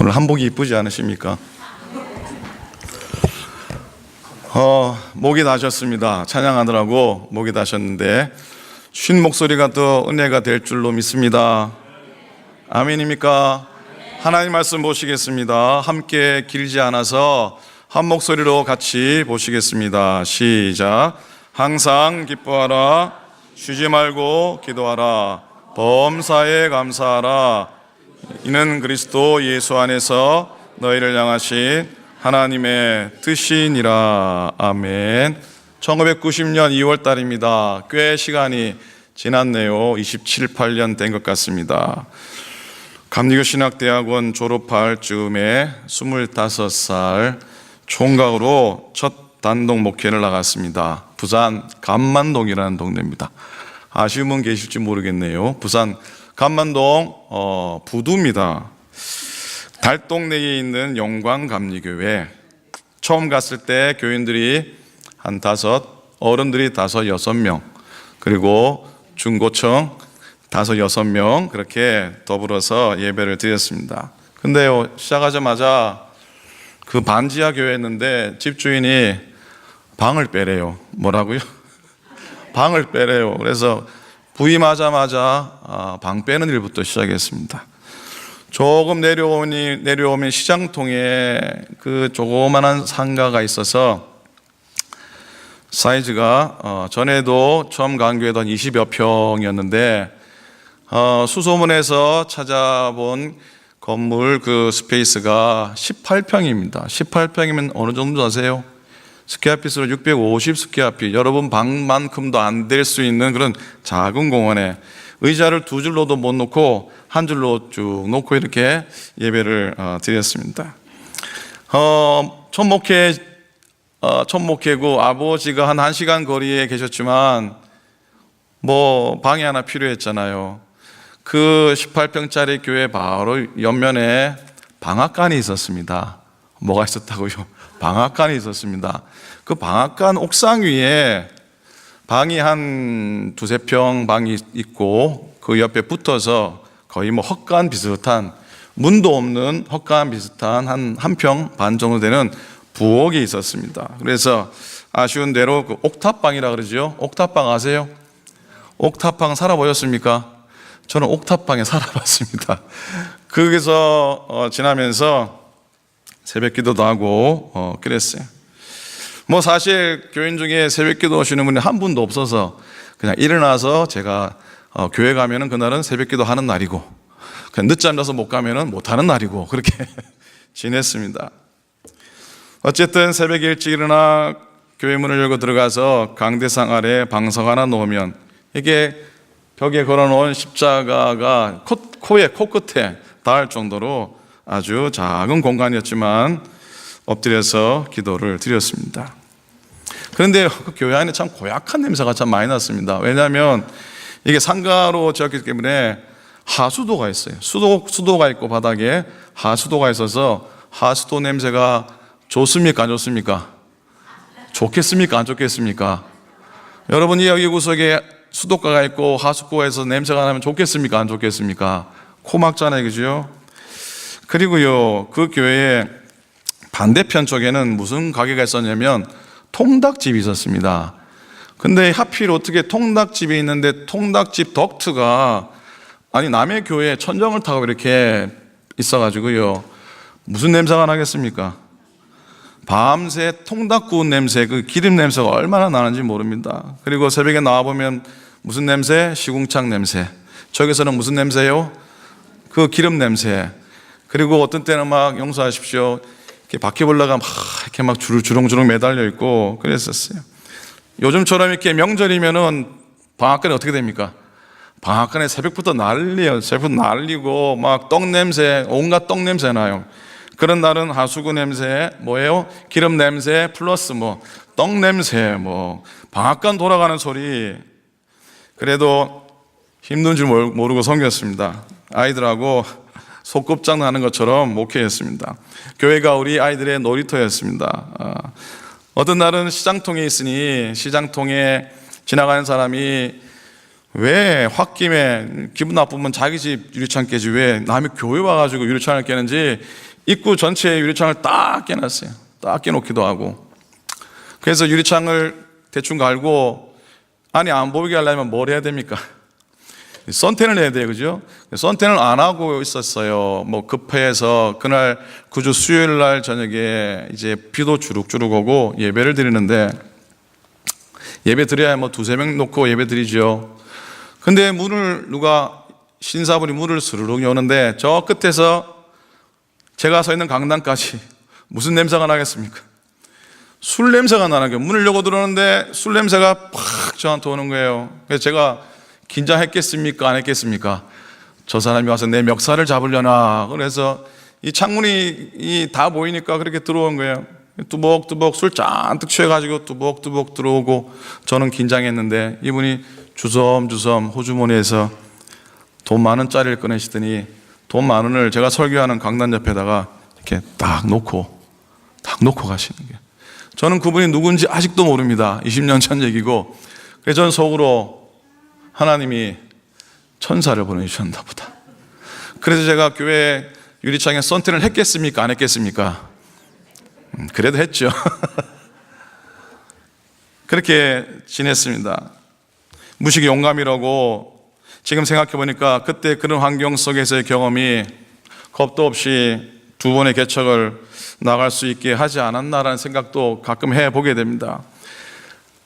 오늘 한복이 이쁘지 않으십니까? 목이 다셨습니다. 찬양하느라고 목이 다셨는데 쉰 목소리가 더 은혜가 될 줄로 믿습니다. 아멘입니까? 하나님 말씀 보시겠습니다. 함께 길지 않아서 한 목소리로 같이 보시겠습니다. 시작. 항상 기뻐하라, 쉬지 말고 기도하라, 범사에 감사하라. 이는 그리스도 예수 안에서 너희를 향하신 하나님의 뜻이니라. 아멘. 1990년 2월 달입니다. 꽤 시간이 지났네요. 27, 8년 된 것 같습니다. 감리교 신학대학원 졸업할 즈음에 25살 총각으로 첫 단독 목회를 나갔습니다. 부산 감만동이라는 동네입니다. 아쉬운 분 계실지 모르겠네요. 부산 감만동 부두입니다. 달동네에 있는 영광감리교회. 처음 갔을 때 교인들이 한 5, 어른들이 5, 6명, 그리고 중고층 5, 6명 그렇게 더불어서 예배를 드렸습니다. 근데요, 시작하자마자 그 반지하 교회였는데 집주인이 방을 빼래요. 뭐라고요? 방을 빼래요. 그래서 부임하자마자 방 빼는 일부터 시작했습니다. 조금 내려오면 시장통에 그 조그만한 상가가 있어서 사이즈가 전에도 처음 간 교회도 한 20여 평이었는데 수소문에서 찾아본 건물 그 스페이스가 18평입니다. 18평이면 어느 정도 아세요? 스퀘어핏으로 650 스퀘어핏, 여러분 방만큼도 안 될 수 있는 그런 작은 공원에 의자를 2줄로도 못 놓고 한 줄로 쭉 놓고 이렇게 예배를 드렸습니다. 첫 목회고 아버지가 한 1시간 거리에 계셨지만 뭐 방이 하나 필요했잖아요. 그 18평짜리 교회 바로 옆면에 방앗간이 있었습니다. 뭐가 있었다고요? 방앗간이 있었습니다. 그 방앗간 옥상 위에 방이 한 2, 3평 방이 있고 그 옆에 붙어서 거의 뭐 헛간 비슷한, 문도 없는 헛간 비슷한 한 평 반 정도 되는 부엌이 있었습니다. 그래서 아쉬운 대로 그 옥탑방이라 그러죠. 옥탑방 아세요? 옥탑방 살아보셨습니까? 저는 옥탑방에 살아봤습니다. 거기서 지나면서 새벽 기도도 하고 그랬어요. 뭐 사실 교인 중에 새벽 기도 오시는 분이 한 분도 없어서 그냥 일어나서 제가 교회 가면은 그날은 새벽 기도 하는 날이고, 그냥 늦잠 자서 못 가면은 못 하는 날이고 그렇게 지냈습니다. 어쨌든 새벽에 일찍 일어나 교회 문을 열고 들어가서 강대상 아래 방석 하나 놓으면 이게 벽에 걸어놓은 십자가가 코끝에 닿을 정도로 아주 작은 공간이었지만 엎드려서 기도를 드렸습니다. 그런데 그 교회 안에 참 고약한 냄새가 참 많이 났습니다. 왜냐하면 이게 상가로 지었기 때문에 하수도가 있어요. 수도가 있고 바닥에 하수도가 있어서 하수도 냄새가 좋습니까? 안 좋습니까? 좋겠습니까? 안 좋겠습니까? 여러분이 여기 구석에 수도가가 있고 하수구에서 냄새가 나면 좋겠습니까? 안 좋겠습니까? 코 막잖아요, 그죠? 그리고요, 그 교회의 반대편 쪽에는 무슨 가게가 있었냐면 통닭집이 있었습니다. 근데 하필 어떻게 통닭집이 있는데 통닭집 덕트가 남의 교회에 천정을 타고 이렇게 있어가지고요, 무슨 냄새가 나겠습니까? 밤새 통닭 구운 냄새, 그 기름 냄새가 얼마나 나는지 모릅니다. 그리고 새벽에 나와보면 무슨 냄새? 시궁창 냄새. 저기서는 무슨 냄새요? 그 기름 냄새. 그리고 어떤 때는 막 용서하십시오, 이렇게 바퀴벌레가 막 이렇게 막 주렁주렁 매달려 있고 그랬었어요. 요즘처럼 이렇게 명절이면은 방앗간이 어떻게 됩니까? 방앗간에 새벽부터 난리예요. 새벽부터 난리고 막 떡 냄새, 온갖 떡 냄새 나요. 그런 날은 하수구 냄새, 뭐예요? 기름 냄새 플러스 뭐 떡 냄새, 뭐 방앗간 돌아가는 소리. 그래도 힘든 줄 모르고 섬겼습니다. 아이들하고 소꿉장 나는 것처럼 목회했습니다. 교회가 우리 아이들의 놀이터였습니다. 어떤 날은 시장통에 있으니 시장통에 지나가는 사람이 왜 홧김에 기분 나쁘면 자기 집 유리창 깨지 왜 남의 교회 와가지고 유리창을 깨는지 입구 전체에 유리창을 딱 깨놨어요. 딱 깨놓기도 하고. 그래서 유리창을 대충 갈고 안이 안 보이게 하려면 뭘 해야 됩니까? 선텐을 해야 돼요, 그죠? 선텐을 안 하고 있었어요. 뭐 급해서 그날 구주 수요일 날 저녁에 이제 비도 주룩주룩 오고 예배를 드리는데 예배 드려야 뭐 두세 명 놓고 예배 드리죠. 근데 신사분이 문을 스르륵 여는데 저 끝에서 제가 서 있는 강당까지 무슨 냄새가 나겠습니까? 술 냄새가 나는 거예요. 문을 열고 들어오는데 술 냄새가 팍 저한테 오는 거예요. 그래서 제가 긴장했겠습니까? 안 했겠습니까? 저 사람이 와서 내 멱살을 잡으려나. 그래서 이 창문이 다 보이니까 그렇게 들어온 거예요. 뚜벅뚜벅 술 잔뜩 취해가지고 뚜벅뚜벅 들어오고 저는 긴장했는데 이분이 주섬주섬 호주머니에서 돈 10,000원짜리를 꺼내시더니 돈 10,000원을 제가 설교하는 강단 옆에다가 이렇게 딱 놓고 가시는 거예요. 저는 그분이 누군지 아직도 모릅니다. 20년 전 얘기고. 그래서 저는 속으로 하나님이 천사를 보내주셨나 보다. 그래서 제가 교회 유리창에 선텐을 했겠습니까? 안 했겠습니까? 그래도 했죠. 그렇게 지냈습니다. 무식 용감이라고 지금 생각해 보니까 그때 그런 환경 속에서의 경험이 겁도 없이 두 번의 개척을 나갈 수 있게 하지 않았나라는 생각도 가끔 해보게 됩니다.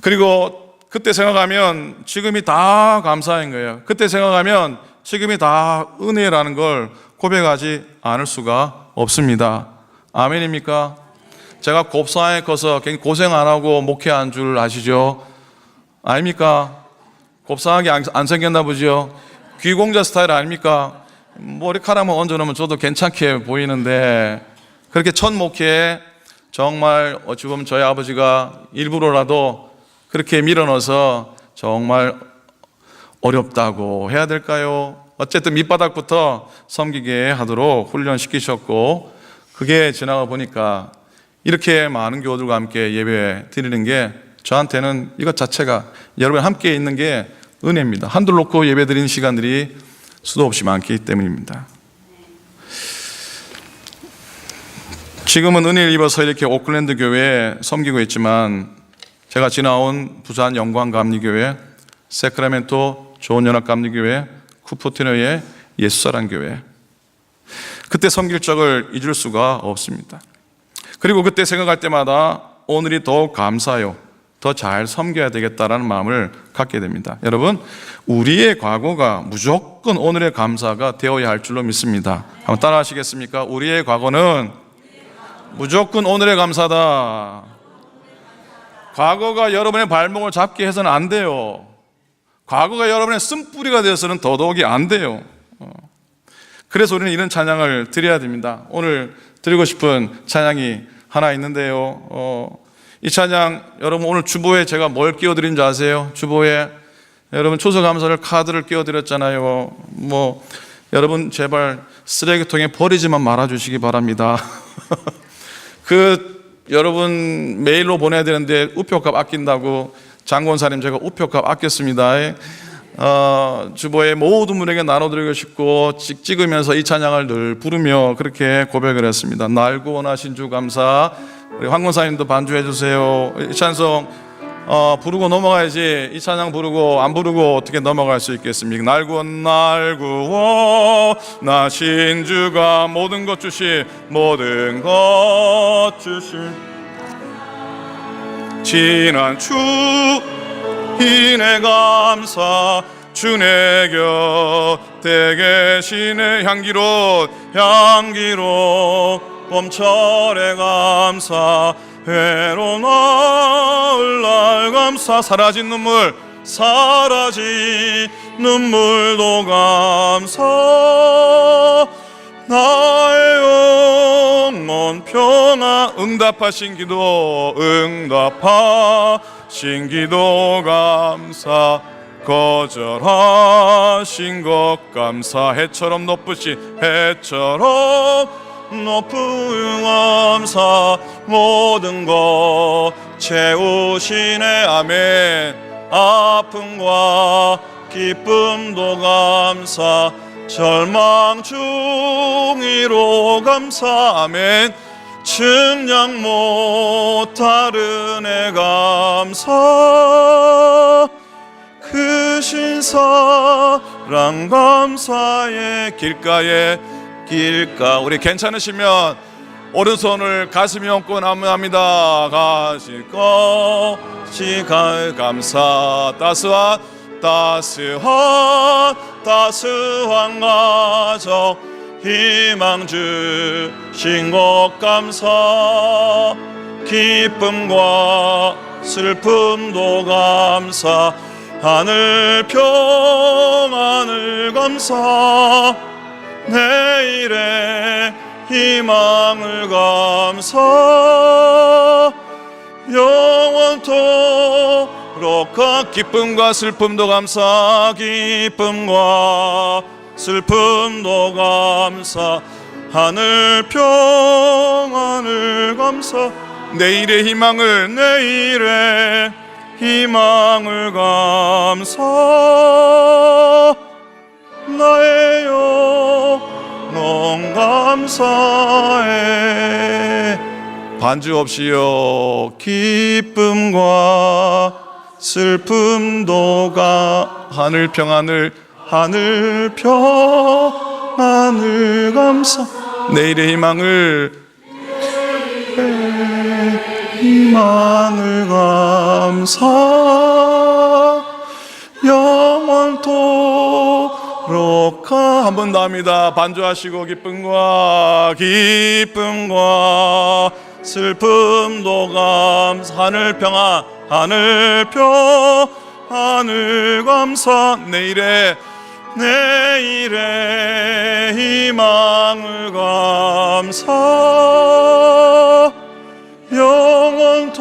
그리고 그때 생각하면 지금이 다 감사한 거예요. 그때 생각하면 지금이 다 은혜라는 걸 고백하지 않을 수가 없습니다. 아멘입니까? 제가 곱상에 커서 괜히 고생 안 하고 목회한 줄 아시죠? 아닙니까? 곱상하게 안 생겼나 보죠? 귀공자 스타일 아닙니까? 머리카락만 얹어놓으면 저도 괜찮게 보이는데 그렇게 첫 목회에 정말 어찌 보면 저희 아버지가 일부러라도 그렇게 밀어넣어서 정말 어렵다고 해야 될까요? 어쨌든 밑바닥부터 섬기게 하도록 훈련시키셨고 그게 지나가 보니까 이렇게 많은 교우들과 함께 예배 드리는 게 저한테는 이것 자체가 여러분 함께 있는 게 은혜입니다. 한둘 놓고 예배 드리는 시간들이 수도 없이 많기 때문입니다. 지금은 은혜를 입어서 이렇게 오클랜드 교회에 섬기고 있지만 제가 지나온 부산 영광감리교회, 세크라멘토 좋은연합감리교회, 쿠퍼티노의 예수사랑교회 그때 섬길 적을 잊을 수가 없습니다. 그리고 그때 생각할 때마다 오늘이 더욱 감사요. 더 잘 섬겨야 되겠다라는 마음을 갖게 됩니다. 여러분, 우리의 과거가 무조건 오늘의 감사가 되어야 할 줄로 믿습니다. 한번 따라 하시겠습니까? 우리의 과거는 무조건 오늘의 감사다. 과거가 여러분의 발목을 잡게 해서는 안 돼요. 과거가 여러분의 쓴뿌리가 되어서는 더더욱이 안 돼요. 그래서 우리는 이런 찬양을 드려야 됩니다. 오늘 드리고 싶은 찬양이 하나 있는데요. 이 찬양 여러분 오늘 주보에 제가 뭘 끼워드린 줄 아세요? 주보에 여러분 추수감사를 카드를 끼워드렸잖아요. 여러분 제발 쓰레기통에 버리지만 말아주시기 바랍니다. 여러분 메일로 보내야 되는데 우표값 아낀다고 장권사님 제가 우표값 아꼈습니다. 주보에 모든 분에게 나눠드리고 싶고 찍으면서 이 찬양을 늘 부르며 그렇게 고백을 했습니다. 날고 원하신 주 감사. 우리 황권사님도 반주해 주세요. 이 찬송 부르고 넘어가야지. 이 찬양 부르고 안 부르고 어떻게 넘어갈 수 있겠습니까? 날고 원하신 주가 모든 것 주신 지난 주인의 감사 주내 곁에 계시네 향기로운 봄철의 감사 외로운 날 감사 사라진 눈물도 감사 나의 영혼 평화 응답하신 기도 감사 거절하신 것 감사 해처럼 높으신 감사 모든 것 채우시네 아멘 아픔과 기쁨도 감사 절망 중이로 감사 아멘 측량 못하는 애 감사 크신 사랑 감사의 길가에 길가 우리 괜찮으시면 오른손을 가슴에 얹고 나무합니다. 가실 것이 감사 따스한 가정 희망 주신 것 감사 기쁨과 슬픔도 감사 하늘 평안을 감사 내일의 희망을 감사 영원토록 기쁨과 슬픔도 감사 기쁨과 슬픔도 감사 하늘 평안을 감사 내일의 희망을 감사 나의 영혼 감사해 반주 없이요 기쁨과 슬픔도 하늘 평안을 감사 내일의 희망을 감사 영원토록 한 번 더 합니다. 반주하시고 기쁨과 슬픔도 감사 하늘 감사 내일의 희망을 감사 영원토록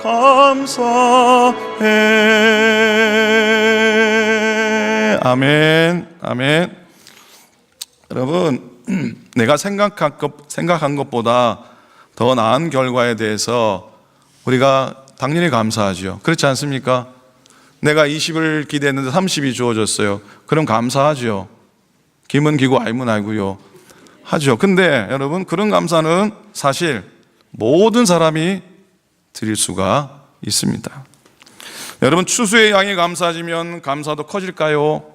감사해 아멘 아멘. 여러분 내가 생각한 것보다 더 나은 결과에 대해서 우리가 당연히 감사하죠. 그렇지 않습니까? 내가 20을 기대했는데 30이 주어졌어요. 그럼 감사하죠. 김은 기고 알면 알고요 하죠. 근데 여러분 그런 감사는 사실 모든 사람이 드릴 수가 있습니다. 여러분 추수의 양이 감사해지면 감사도 커질까요?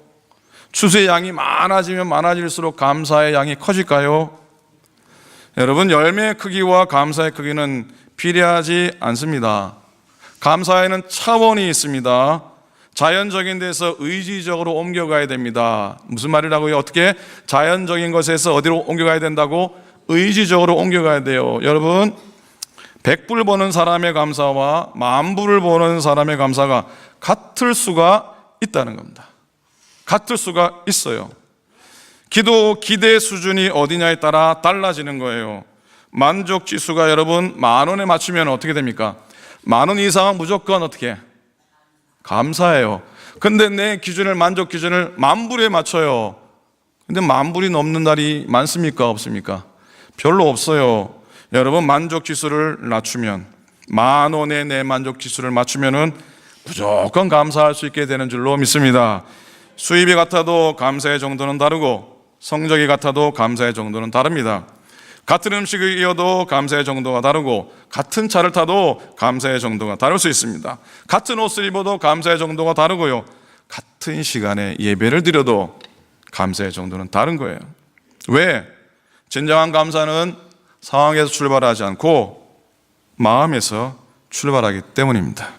추수의 양이 많아지면 많아질수록 감사의 양이 커질까요? 여러분 열매의 크기와 감사의 크기는 비례하지 않습니다. 감사에는 차원이 있습니다. 자연적인 데서 의지적으로 옮겨가야 됩니다. 무슨 말이라고요? 어떻게? 자연적인 것에서 어디로 옮겨가야 된다고? 의지적으로 옮겨가야 돼요. 여러분 100불 버는 사람의 감사와 10,000불을 버는 사람의 감사가 같을 수가 있다는 겁니다. 같을 수가 있어요. 기대 수준이 어디냐에 따라 달라지는 거예요. 만족 지수가 여러분 10,000원에 맞추면 어떻게 됩니까? 10,000원 이상은 무조건 어떻게? 감사해요. 근데 내 기준을 만족 기준을 10,000불에 맞춰요. 근데 10,000불이 넘는 날이 많습니까? 없습니까? 별로 없어요. 여러분 만족 지수를 낮추면 10,000원의 내 만족 지수를 맞추면은 무조건 감사할 수 있게 되는 줄로 믿습니다. 수입이 같아도 감사의 정도는 다르고 성적이 같아도 감사의 정도는 다릅니다. 같은 음식을 이어도 감사의 정도가 다르고 같은 차를 타도 감사의 정도가 다를 수 있습니다. 같은 옷을 입어도 감사의 정도가 다르고요. 같은 시간에 예배를 드려도 감사의 정도는 다른 거예요. 왜? 진정한 감사는 상황에서 출발하지 않고 마음에서 출발하기 때문입니다.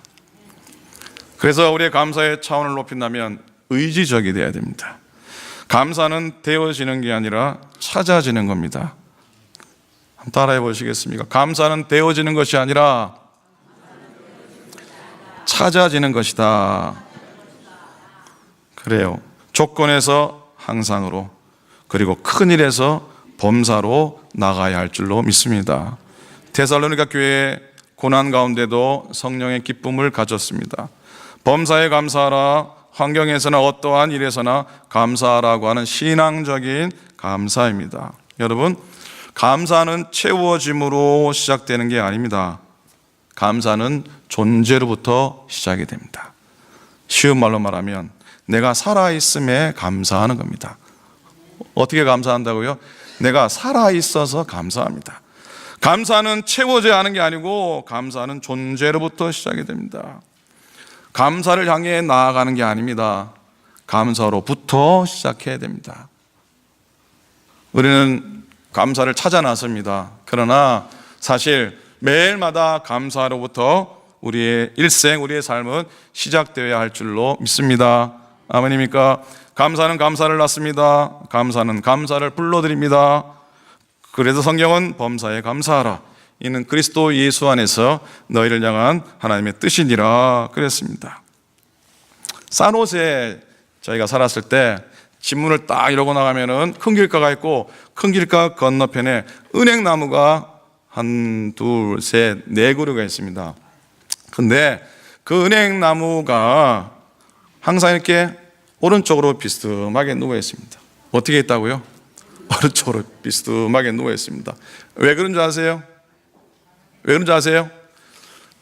그래서 우리의 감사의 차원을 높인다면 의지적이 되어야 됩니다. 감사는 되어지는 게 아니라 찾아지는 겁니다. 한번 따라해 보시겠습니까? 감사는 되어지는 것이 아니라 찾아지는 것이다. 그래요. 조건에서 항상으로 그리고 큰 일에서 범사로 나가야 할 줄로 믿습니다. 데살로니가 교회의 고난 가운데도 성령의 기쁨을 가졌습니다. 범사에 감사하라. 환경에서나 어떠한 일에서나 감사하라고 하는 신앙적인 감사입니다. 여러분 감사는 채워짐으로 시작되는 게 아닙니다. 감사는 존재로부터 시작이 됩니다. 쉬운 말로 말하면 내가 살아있음에 감사하는 겁니다. 어떻게 감사한다고요? 내가 살아있어서 감사합니다. 감사는 채워져야 하는 게 아니고 감사는 존재로부터 시작이 됩니다. 감사를 향해 나아가는 게 아닙니다. 감사로부터 시작해야 됩니다. 우리는 감사를 찾아 나섭니다. 그러나 사실 매일마다 감사로부터 우리의 일생, 우리의 삶은 시작되어야 할 줄로 믿습니다. 아멘입니까? 감사는 감사를 낳습니다. 감사는 감사를 불러드립니다. 그래서 성경은 범사에 감사하라. 이는 그리스도 예수 안에서 너희를 향한 하나님의 뜻이니라 그랬습니다. 산호세 저희가 살았을 때 집문을 딱 이러고 나가면은 큰 길가가 있고 큰 길가 건너편에 은행나무가 한, 둘, 셋, 네 그루가 있습니다. 근데 그 은행나무가 항상 이렇게 오른쪽으로 비스듬하게 누워 있습니다. 어떻게 있다고요? 오른쪽으로 비스듬하게 누워 있습니다. 왜 그런 줄 아세요? 왜 그런 줄 아세요?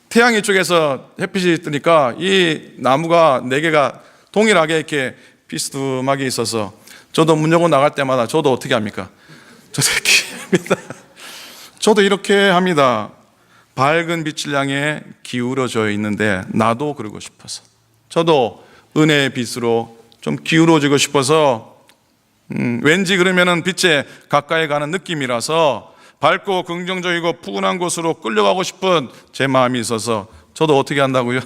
태양이 쪽에서 햇빛이 뜨니까 이 나무가 네 개가 동일하게 이렇게 비스듬하게 있어서 저도 문 열고 나갈 때마다 저도 어떻게 합니까? 저도 이렇게 합니다. 저도 이렇게 합니다. 밝은 빛을 향해 기울어져 있는데 나도 그러고 싶어서, 저도 은혜의 빛으로 좀 기울어지고 싶어서 왠지 그러면은 빛에 가까이 가는 느낌이라서 밝고 긍정적이고 푸근한 곳으로 끌려가고 싶은 제 마음이 있어서 저도 어떻게 한다고요?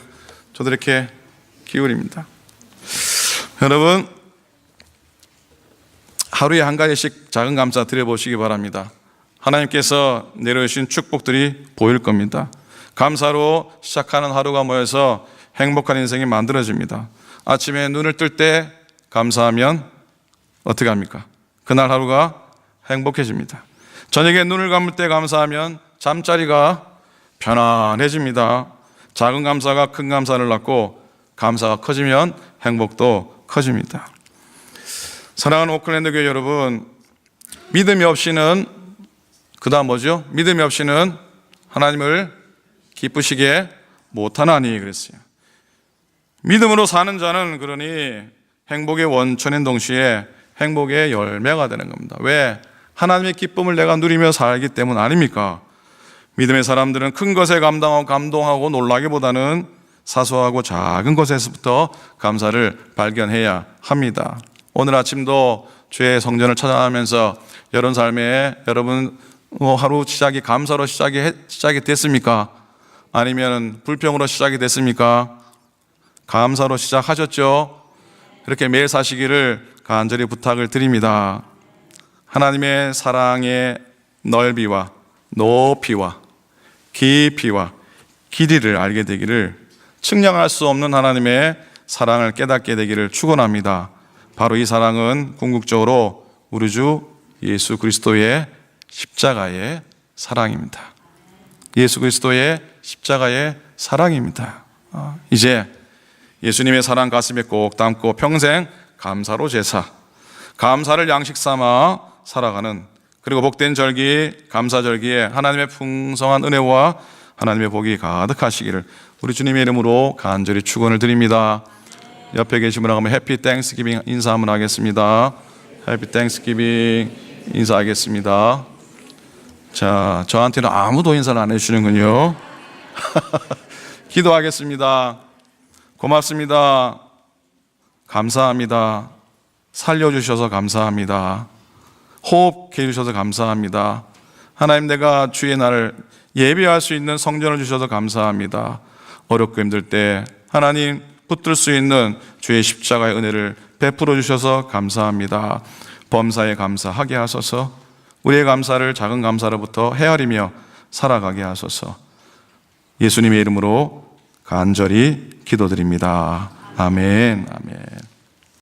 저도 이렇게 기울입니다. 여러분, 하루에 한 가지씩 작은 감사 드려보시기 바랍니다. 하나님께서 내려주신 축복들이 보일 겁니다. 감사로 시작하는 하루가 모여서 행복한 인생이 만들어집니다. 아침에 눈을 뜰 때 감사하면 어떻게 합니까? 그날 하루가 행복해집니다. 저녁에 눈을 감을 때 감사하면 잠자리가 편안해집니다. 작은 감사가 큰 감사를 낳고 감사가 커지면 행복도 커집니다. 사랑하는 오클랜드 교회 여러분, 믿음이 없이는 그 다음 뭐죠? 믿음이 없이는 하나님을 기쁘시게 못하나니 그랬어요. 믿음으로 사는 자는 그러니 행복의 원천인 동시에 행복의 열매가 되는 겁니다. 왜? 하나님의 기쁨을 내가 누리며 살기 때문 아닙니까? 믿음의 사람들은 큰 것에 감동하고 놀라기보다는 사소하고 작은 것에서부터 감사를 발견해야 합니다. 오늘 아침도 주의 성전을 찾아가면서 여러분 삶에 여러분 하루 시작이 감사로 시작이 됐습니까? 아니면 불평으로 시작이 됐습니까? 감사로 시작하셨죠? 이렇게 매일 사시기를 간절히 부탁을 드립니다. 하나님의 사랑의 넓이와 높이와 깊이와 길이를 알게 되기를, 측량할 수 없는 하나님의 사랑을 깨닫게 되기를 축원합니다. 바로 이 사랑은 궁극적으로 우리 주 예수 그리스도의 십자가의 사랑입니다. 예수 그리스도의 십자가의 사랑입니다. 이제 예수님의 사랑 가슴에 꼭 담고 평생 감사로 제사, 감사를 양식 삼아 살아가는, 그리고 복된 절기, 감사절기에 하나님의 풍성한 은혜와 하나님의 복이 가득하시기를 우리 주님의 이름으로 간절히 축원을 드립니다. 옆에 계신 분하고 해피 땡스기빙 인사 한번 하겠습니다. 해피 땡스기빙 인사하겠습니다. 자, 저한테는 아무도 인사를 안 해주시는군요. 기도하겠습니다. 고맙습니다. 감사합니다. 살려주셔서 감사합니다. 호흡해 주셔서 감사합니다. 하나님, 내가 주의 날을 예배할 수 있는 성전을 주셔서 감사합니다. 어렵고 힘들 때 하나님 붙들 수 있는 주의 십자가의 은혜를 베풀어 주셔서 감사합니다. 범사에 감사하게 하소서. 우리의 감사를 작은 감사로부터 헤아리며 살아가게 하소서. 예수님의 이름으로 간절히 기도드립니다. 아멘, 아멘.